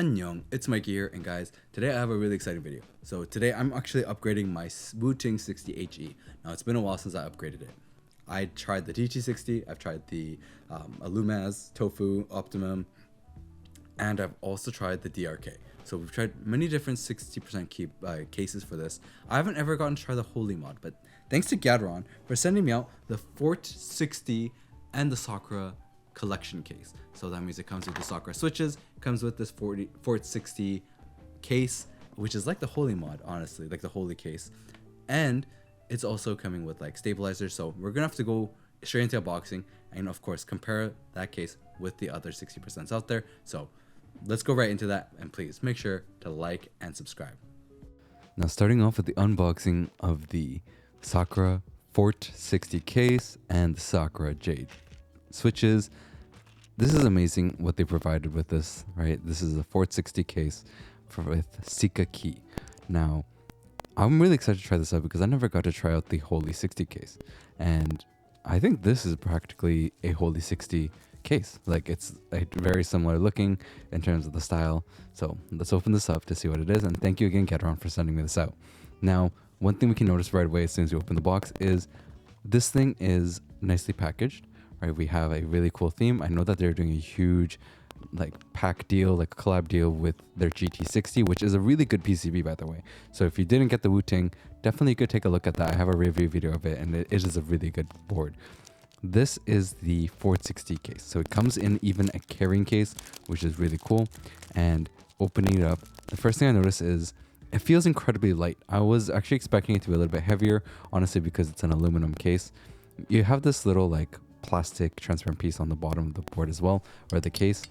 Annyeong, it's Mikey here, and guys, today I have a really exciting video. So today I'm actually upgrading my Wobble60 HE. Now it's been a while since I upgraded it. I tried the TT60, I've tried the Illumaz, Tofu, Optimum, and I've also tried the DRK. So we've tried many different 60% keep cases for this. I haven't ever gotten to try the Holy mod, but thanks to Gateron for sending me out the Fort60 and the Sakura collection case. So that means it comes with the Sakura switches, comes with this Fort60 case, which is like the Holy mod, honestly, like the Holy case. And it's also coming with like stabilizers. So we're gonna have to go straight into unboxing and of course compare that case with the other 60% out there. So let's go right into that, and please make sure to like and subscribe. Now starting off with the unboxing of the Sakura Fort60 case and the Sakura Jade switches. This is amazing what they provided with this, right? This is a Fort60 case with Sikakeyb. Now, I'm really excited to try this out because I never got to try out the Holy60 case. And I think this is practically a Holy60 case. Like, it's very similar looking in terms of the style. So let's open this up to see what it is. And thank you again, Gateron, for sending me this out. Now, one thing we can notice right away as soon as you open the box is this thing is nicely packaged. Right, we have a really cool theme. I know that they're doing a huge like pack deal, like a collab deal with their GT60, which is a really good PCB, by the way. So if you didn't get the Wu-Tang, definitely go take a look at that. I have a review video of it, and it is a really good board. This is the Fort60 case. So it comes in even a carrying case, which is really cool. And opening it up, the first thing I notice is it feels incredibly light. I was actually expecting it to be a little bit heavier, honestly, because it's an aluminum case. You have this little like plastic transparent piece on the bottom of the board as well, or the case.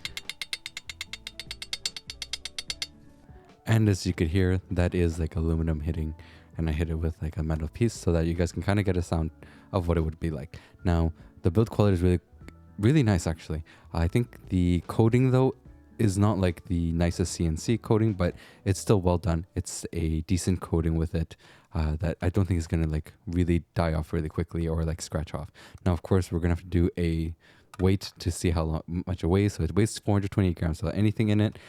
And as you could hear, that is like aluminum hitting, and I hit it with like a metal piece so that you guys can kind of get a sound of what it would be like. Now, the build quality is really nice actually. I think the coating though is not like the nicest CNC coating, but it's still well done. It's a decent coating with it that I don't think is gonna like really die off really quickly or like scratch off. Now, of course, we're gonna have to do a weight to see how much it weighs. So it weighs 428 grams without anything in it.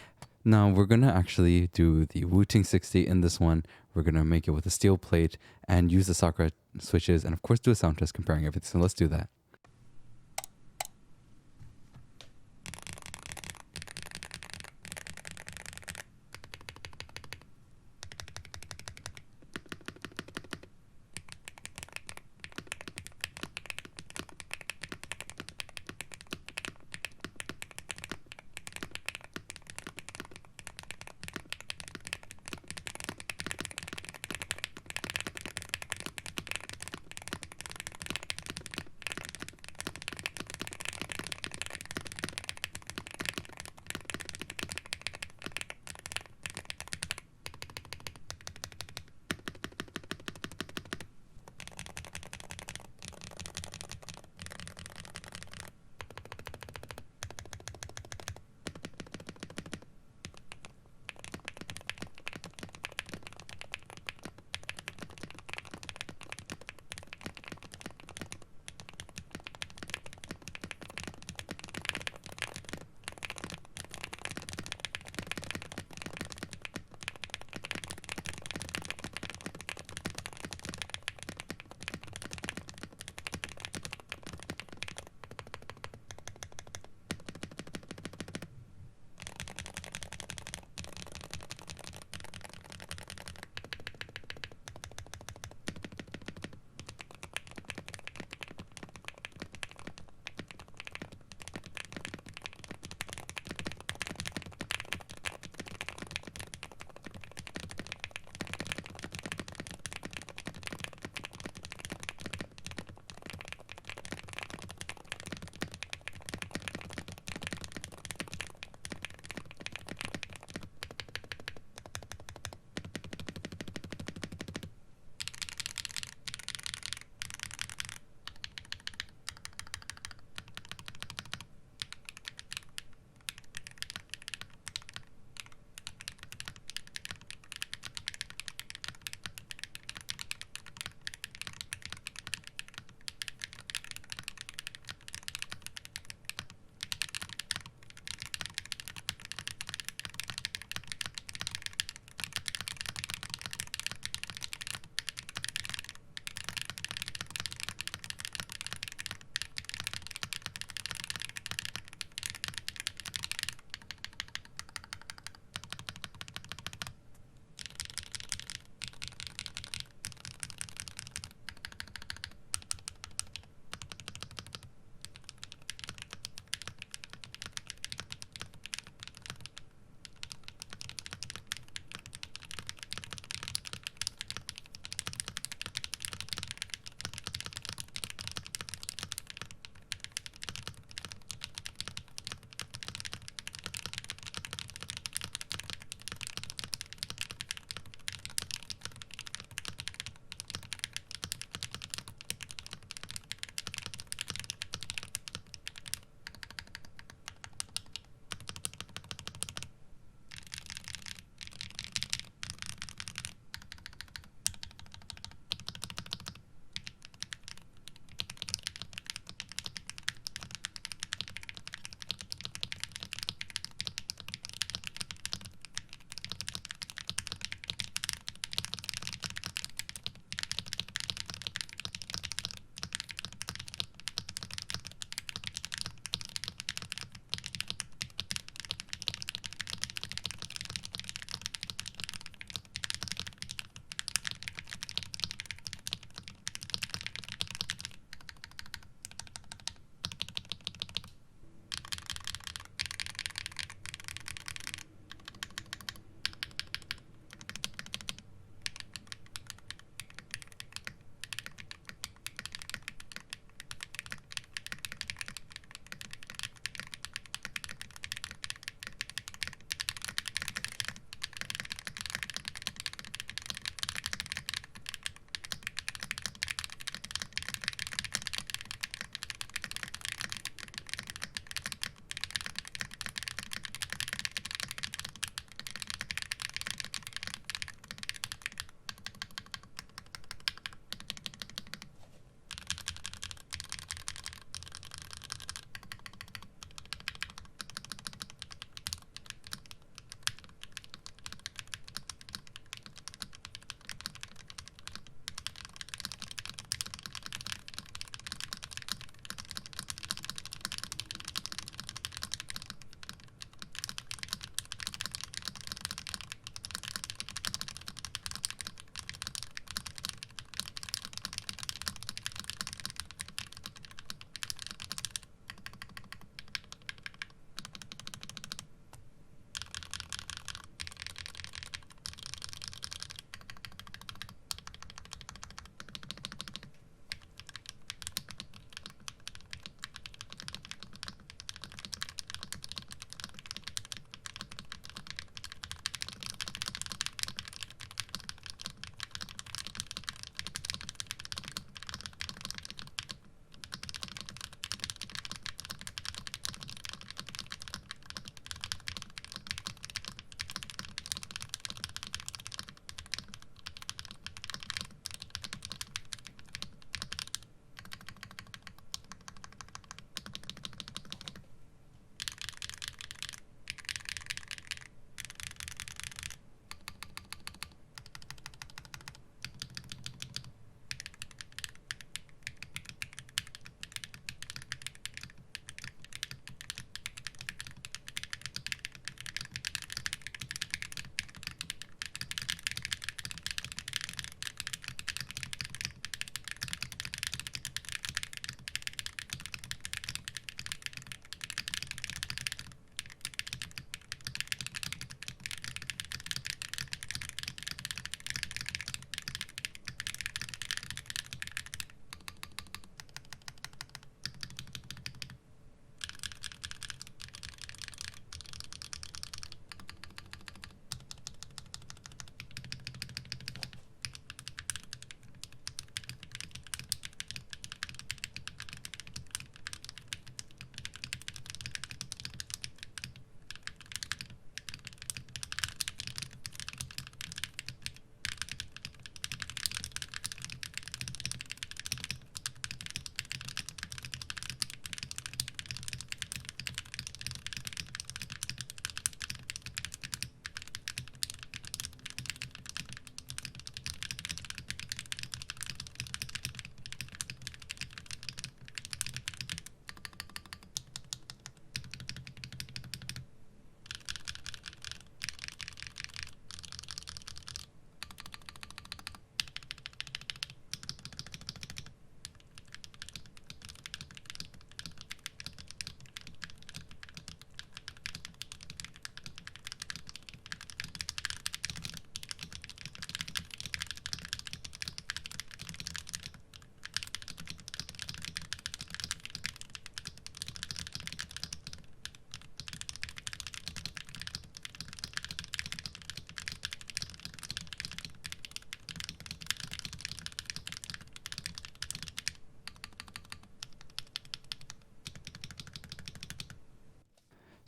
Now we're gonna actually do the Wobble60 in this one. We're gonna make it with a steel plate and use the Sakura switches, and of course do a sound test comparing everything. So let's do that.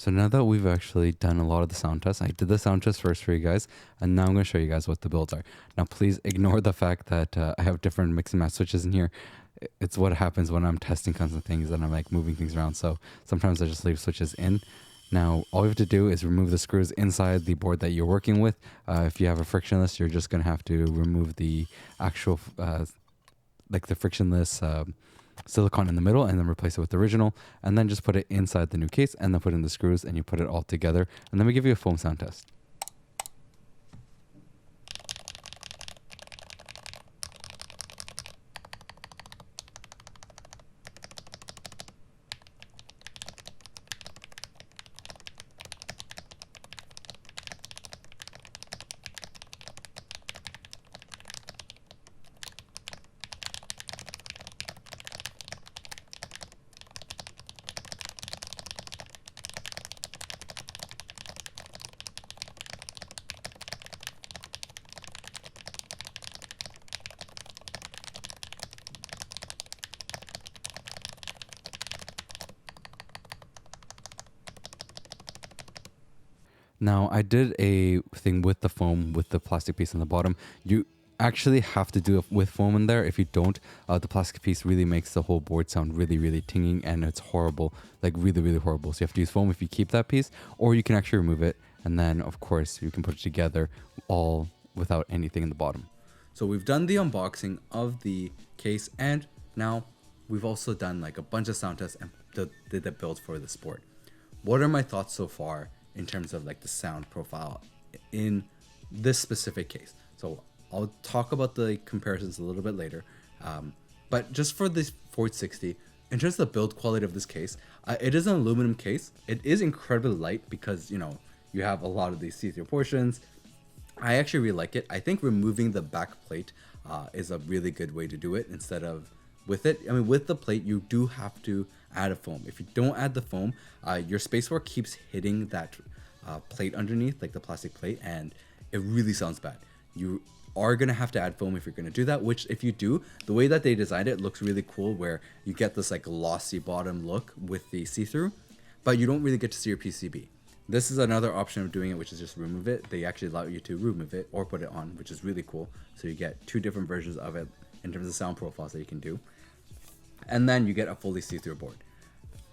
So now that we've actually done a lot of the sound tests, I did the sound test first for you guys, and now I'm going to show you guys what the builds are. Now, please ignore the fact that I have different mix and match switches in here. It's what happens when I'm testing kinds of things and I'm like moving things around. So sometimes I just leave switches in. Now, all you have to do is remove the screws inside the board that you're working with. If you have a frictionless, you're just going to have to remove the actual, like the frictionless silicone in the middle and then replace it with the original, and then just put it inside the new case and then put in the screws and you put it all together, and then we give you a foam sound test. Now, I did a thing with the foam, with the plastic piece on the bottom. You actually have to do it with foam in there. If you don't, the plastic piece really makes the whole board sound really, really tinging, and it's horrible, like really, really horrible. So you have to use foam if you keep that piece, or you can actually remove it. And then, of course, you can put it together all without anything in the bottom. So we've done the unboxing of the case, and now we've also done like a bunch of sound tests and did the build for the board. What are my thoughts so far in terms of like the sound profile in this specific case? So I'll talk about the comparisons a little bit later, but just for this Fort60, in terms of the build quality of this case, it is an aluminum case. It is incredibly light because, you know, you have a lot of these see-through portions. I actually really like it. I think removing the back plate is a really good way to do it instead of with it. I mean, with the plate, you do have to add a foam. If you don't add the foam, your spacebar keeps hitting that plate underneath, like the plastic plate, and it really sounds bad. You are gonna have to add foam if you're gonna do that, which if you do, the way that they designed it looks really cool, where you get this like glossy bottom look with the see-through, but you don't really get to see your PCB. This is another option of doing it, which is just remove it. They actually allow you to remove it or put it on, which is really cool. So you get two different versions of it in terms of sound profiles that you can do. And then you get a fully see-through board.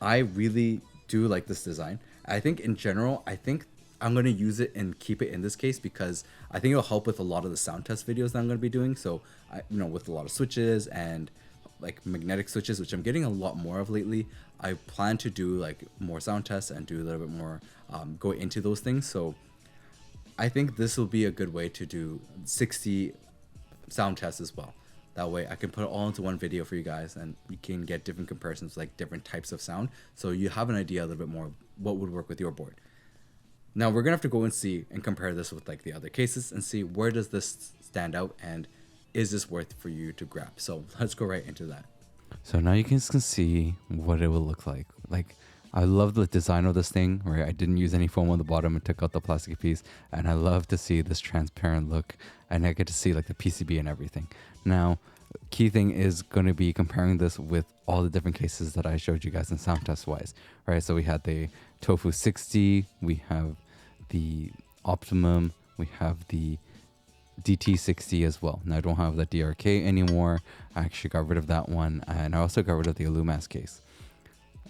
I really do like this design. I think in general, I think I'm going to use it and keep it in this case because I think it'll help with a lot of the sound test videos that I'm going to be doing. So, with a lot of switches and like magnetic switches, which I'm getting a lot more of lately, I plan to do like more sound tests and do a little bit more, go into those things. So I think this will be a good way to do 60 sound tests as well. That way I can put it all into one video for you guys and you can get different comparisons, like different types of sound. So you have an idea a little bit more what would work with your board. Now we're gonna have to go and see and compare this with like the other cases and see where does this stand out and is this worth for you to grab. So let's go right into that. So now you guys can see what it will look like. Like, I love the design of this thing, right? I didn't use any foam on the bottom and took out the plastic piece, and I love to see this transparent look, and I get to see like the PCB and everything. Now, key thing is going to be comparing this with all the different cases that I showed you guys in sound test wise, right? So we had the Tofu60, we have the Optimum, we have the DT60 as well. Now I don't have the DRK anymore. I actually got rid of that one, and I also got rid of the Illumas case.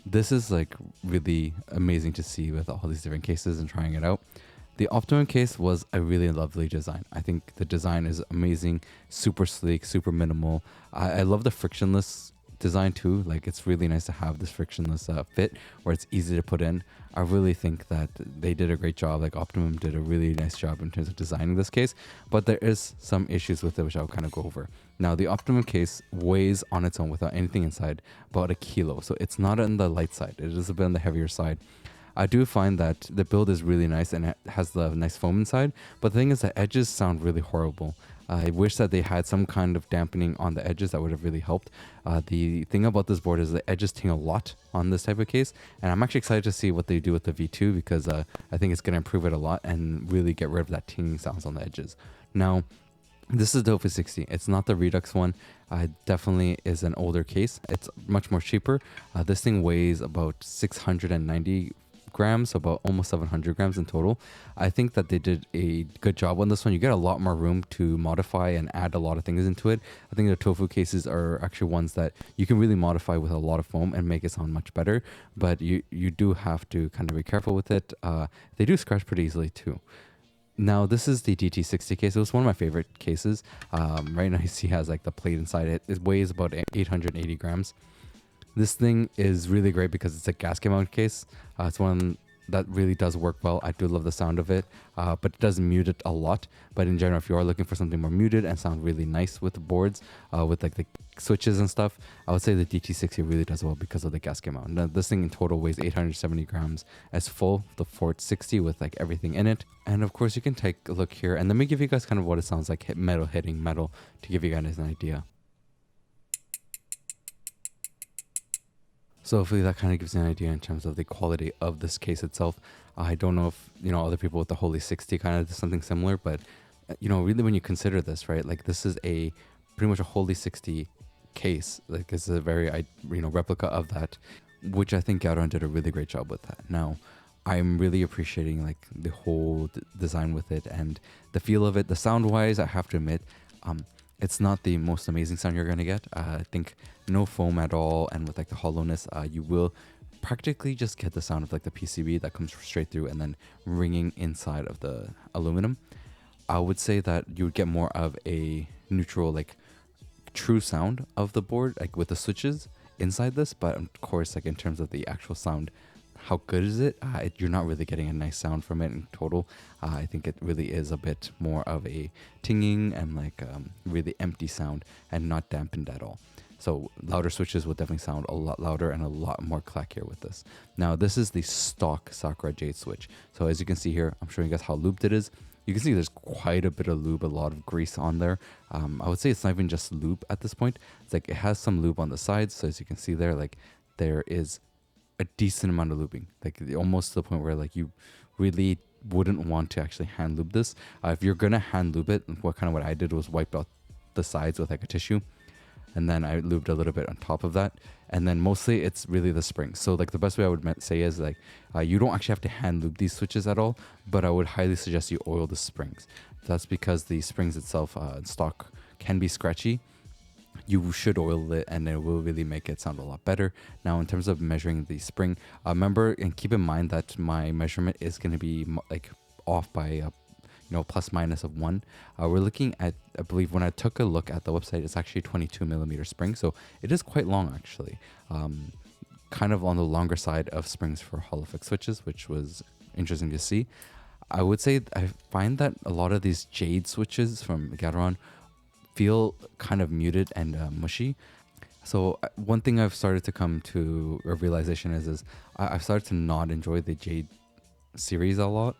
This is like really amazing to see with all these different cases and trying it out. The Optimum case was a really lovely design. I think the design is amazing, super sleek, super minimal. I love the frictionless design too. Like, it's really nice to have this frictionless fit where it's easy to put in. I really think that they did a great job. Like, Optimum did a really nice job in terms of designing this case, but there is some issues with it which I'll kind of go over. Now, the Optimum case weighs on its own without anything inside about 1 kilo, so it's not on the light side. It is a bit on the heavier side. I do find that the build is really nice and it has the nice foam inside, but the thing is the edges sound really horrible. I wish that they had some kind of dampening on the edges that would have really helped. The thing about this board is the edges ting a lot on this type of case, and I'm actually excited to see what they do with the V2 because I think it's going to improve it a lot and really get rid of that tinging sounds on the edges. Now, this is the Holy60. It's not the Redux one. It definitely is an older case. It's much more cheaper. This thing weighs about 690 grams, about almost 700 grams in total. I think that they did a good job on this one. You get a lot more room to modify and add a lot of things into it. I think the tofu cases are actually ones that you can really modify with a lot of foam and make it sound much better, but you do have to kind of be careful with it. They do scratch pretty easily too. Now, this is the DT60 case. It was one of my favorite cases. Right now, you see it has like the plate inside it. It weighs about 880 grams. This thing is really great because it's a gasket mount case. It's one that really does work well. I do love the sound of it, but it does mute it a lot. But in general, if you are looking for something more muted and sound really nice with the boards, with like the switches and stuff, I would say the DT60 really does well because of the gasket mount. Now, this thing in total weighs 870 grams as full, the Fort60 with like everything in it. And of course, you can take a look here and let me give you guys kind of what it sounds like hitting metal to give you guys an idea. So hopefully that kind of gives you an idea in terms of the quality of this case itself. I don't know if, other people with the Holy60 kind of do something similar, but, really when you consider this, right, like this is a pretty much a Holy60 case. Like it's a very, replica of that, which I think Gateron did a really great job with that. Now, I'm really appreciating like the whole design with it and the feel of it. The sound wise, I have to admit, it's not the most amazing sound you're going to get. I think no foam at all, and with like the hollowness, you will practically just get the sound of like the PCB that comes straight through and then ringing inside of the aluminum. I would say that you would get more of a neutral, like true sound of the board, like with the switches inside this, but of course, like in terms of the actual sound, how good is it? You're not really getting a nice sound from it in total. I think it really is a bit more of a tinging and like really empty sound and not dampened at all. So louder switches will definitely sound a lot louder and a lot more clackier with this. Now this is the stock Sakura Jade switch. So as you can see here, I'm showing you guys how looped it is. You can see there's quite a bit of lube, a lot of grease on there. I would say it's not even just lube at this point. It's like it has some lube on the sides. So as you can see there, like there is a decent amount of lubing, like almost to the point where like you really wouldn't want to actually hand lube this. If you're gonna hand lube it, what I did was wipe out the sides with like a tissue, and then I lubed a little bit on top of that, and then mostly it's really the springs. So like the best way I would say is like you don't actually have to hand lube these switches at all, but I would highly suggest you oil the springs. That's because the springs itself in stock can be scratchy. You should oil it and it will really make it sound a lot better. Now in terms of measuring the spring, remember and keep in mind that my measurement is going to be like off by plus minus of 1. We're looking at, I believe when I took a look at the website, it's actually 22 millimeter spring, so it is quite long actually. Kind of on the longer side of springs for Hall effect switches, which was interesting to see. I would say I find that a lot of these Jade switches from Gateron feel kind of muted and mushy. So one thing I've started to come to a realization is I've started to not enjoy the Jade series a lot,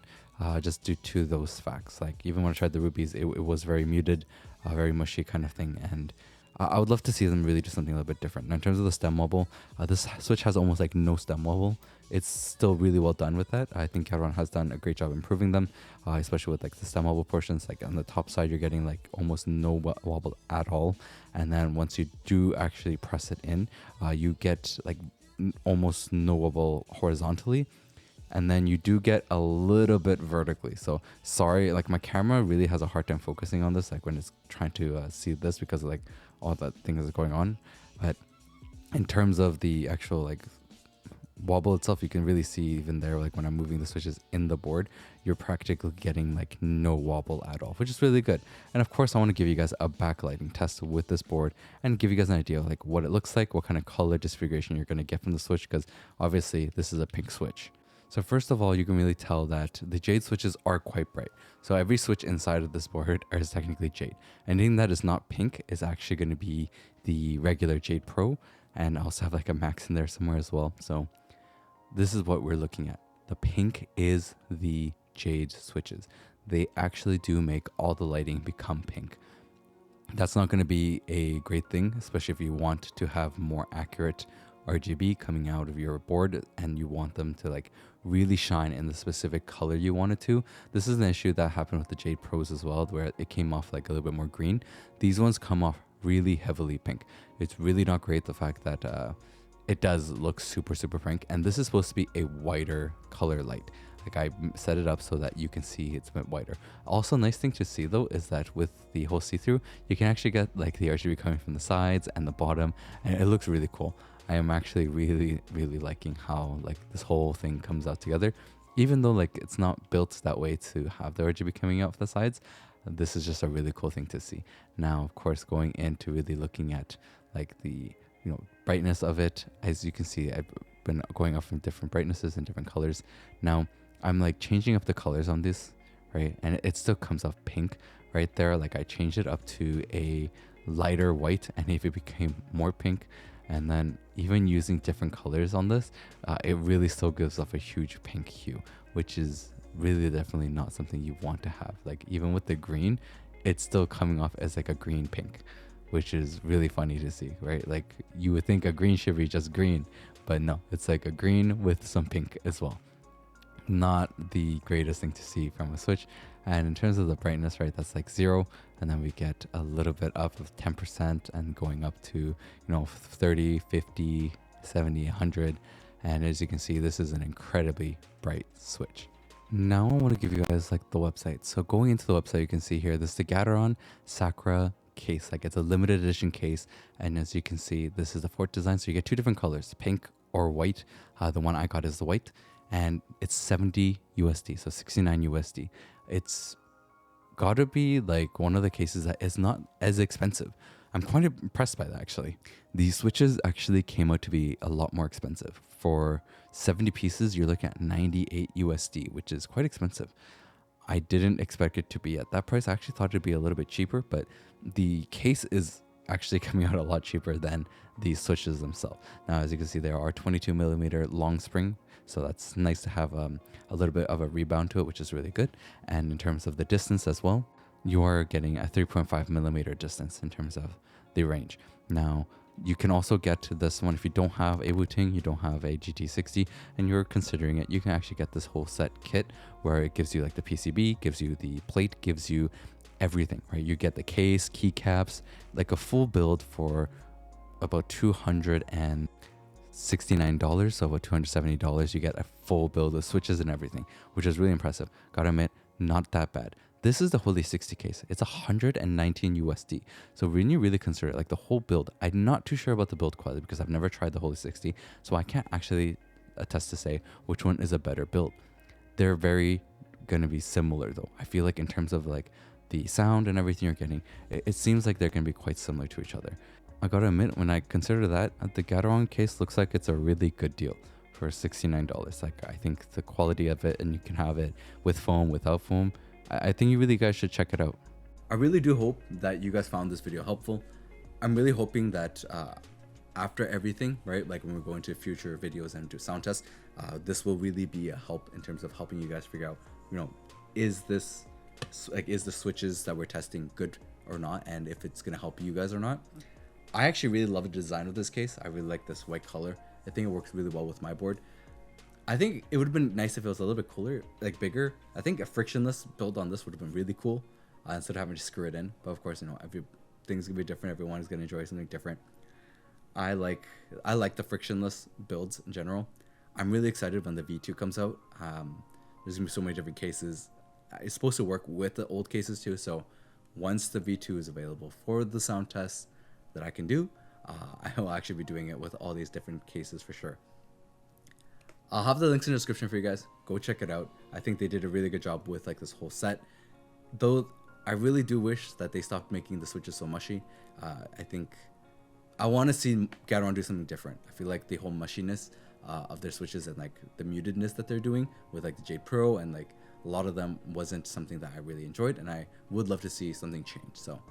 just due to those facts. Like even when I tried the rubies, it was very muted, very mushy kind of thing, and I would love to see them really do something a little bit different. Now, in terms of the stem wobble, this switch has almost like no stem wobble. It's still really well done with that. I think Gateron has done a great job improving them, especially with like the stem wobble portions. Like on the top side, you're getting like almost no wobble at all. And then once you do actually press it in, you get like almost no wobble horizontally. And then you do get a little bit vertically. So sorry, like my camera really has a hard time focusing on this, like when it's trying to see this because of like all that things is going on. But in terms of the actual like wobble itself, you can really see even there, like when I'm moving the switches in the board, you're practically getting like no wobble at all, which is really good. And of course, I want to give you guys a backlighting test with this board and give you guys an idea of like what it looks like, what kind of color disfiguration you're going to get from the switch, because obviously this is a pink switch. So first of all, you can really tell that the Jade switches are quite bright. So every switch inside of this board is technically Jade. Anything that is not pink is actually going to be the regular Jade Pro, and I also have like a Max in there somewhere as well. So this is what we're looking at. The pink is the Jade switches. They actually do make all the lighting become pink. That's not going to be a great thing, especially if you want to have more accurate RGB coming out of your board and you want them to like really shine in the specific color you want it to. This is an issue that happened with the Jade Pros as well, where it came off like a little bit more green. These ones come off really heavily pink. It's really not great, the fact that it does look super pink, and this is supposed to be a whiter color light. Like I set it up so that you can see it's a bit whiter. Also, nice thing to see though is that with the whole see-through, you can actually get like the RGB coming from the sides and the bottom, and it looks really cool. I am actually really liking how like this whole thing comes out together. Even though like it's not built that way to have the RGB coming out from the sides, this is just a really cool thing to see. Now, of course, going into really looking at like the brightness of it, as you can see, I've been going up from different brightnesses and different colors. Now I'm like changing up the colors on this, right? And it still comes off pink right there. Like I changed it up to a lighter white, and if it became more pink, and then even using different colors on this, it really still gives off a huge pink hue, which is really definitely not something you want to have. Like even with the green, it's still coming off as like a green pink, which is really funny to see, right? Like you would think a green should be just green, but no, it's like a green with some pink as well. Not the greatest thing to see from a Switch. And in terms of the brightness, right, that's like 0, and then we get a little bit up of 10% and going up to 30, 50, 70, 100. And as you can see, this is an incredibly bright Switch. Now I want to give you guys like the website. So going into the website, you can see here, this is the Gateron Sakura case. Like it's a limited edition case, and as you can see, this is the Fort design. So you get 2 different colors, pink or white. The one I got is the white, and it's 70 USD, so 69 USD. It's gotta be like one of the cases that is not as expensive. I'm quite impressed by that actually. These Switches actually came out to be a lot more expensive. For 70 pieces, you're looking at 98 USD, which is quite expensive. I didn't expect it to be at that price. I actually thought it'd be a little bit cheaper, but the case is actually coming out a lot cheaper than these Switches themselves. Now, as you can see, there are 22mm long spring, so that's nice to have a little bit of a rebound to it, which is really good. And in terms of the distance as well, you are getting a 3.5mm distance in terms of the range. Now, you can also get to this one if you don't have a Wu-Ting, you don't have a GT60, and you're considering it, you can actually get this whole set kit where it gives you like the PCB, gives you the plate, gives you everything, right? You get the case, keycaps, like a full build for about $269, so about $270. You get a full build of Switches and everything, which is really impressive. Gotta admit, not that bad. This is the Holy60 case. It's 119 USD. So when you really consider it, like the whole build, I'm not too sure about the build quality because I've never tried the Holy60, so I can't actually attest to say which one is a better build. They're very gonna be similar though. I feel like in terms of like the sound and everything you're getting, it seems like they're gonna be quite similar to each other. I gotta admit, when I consider that, the Gateron case looks like it's a really good deal for $69. Like I think the quality of it, and you can have it with foam, without foam. I think you really guys should check it out. I really do hope that you guys found this video helpful. I'm really hoping that after everything, right, like when we go into future videos and do sound tests, this will really be a help in terms of helping you guys figure out, is the Switches that we're testing good or not, and if it's gonna help you guys or not. I actually really love the design of this case. I really like this white color. I think it works really well with my board. I think it would have been nice if it was a little bit cooler, like bigger. I think a frictionless build on this would have been really cool instead of having to screw it in. But of course, everything's gonna be different. Everyone is gonna enjoy something different. I like the frictionless builds in general. I'm really excited when the V2 comes out. There's gonna be so many different cases. It's supposed to work with the old cases too. So once the V2 is available for the sound tests that I can do, I will actually be doing it with all these different cases for sure. I'll have the links in the description for you guys. Go check it out. I think they did a really good job with like this whole set. Though I really do wish that they stopped making the Switches so mushy. I think I want to see Gateron do something different. I feel like the whole mushiness of their Switches and like the mutedness that they're doing with like the Jade Pro and like a lot of them wasn't something that I really enjoyed, and I would love to see something change. So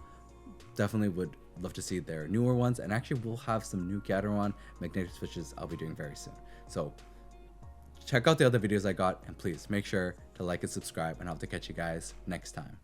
definitely would love to see their newer ones, and actually we'll have some new Gateron magnetic Switches I'll be doing very soon. So check out the other videos I got, and please make sure to like and subscribe, and I'll have to catch you guys next time.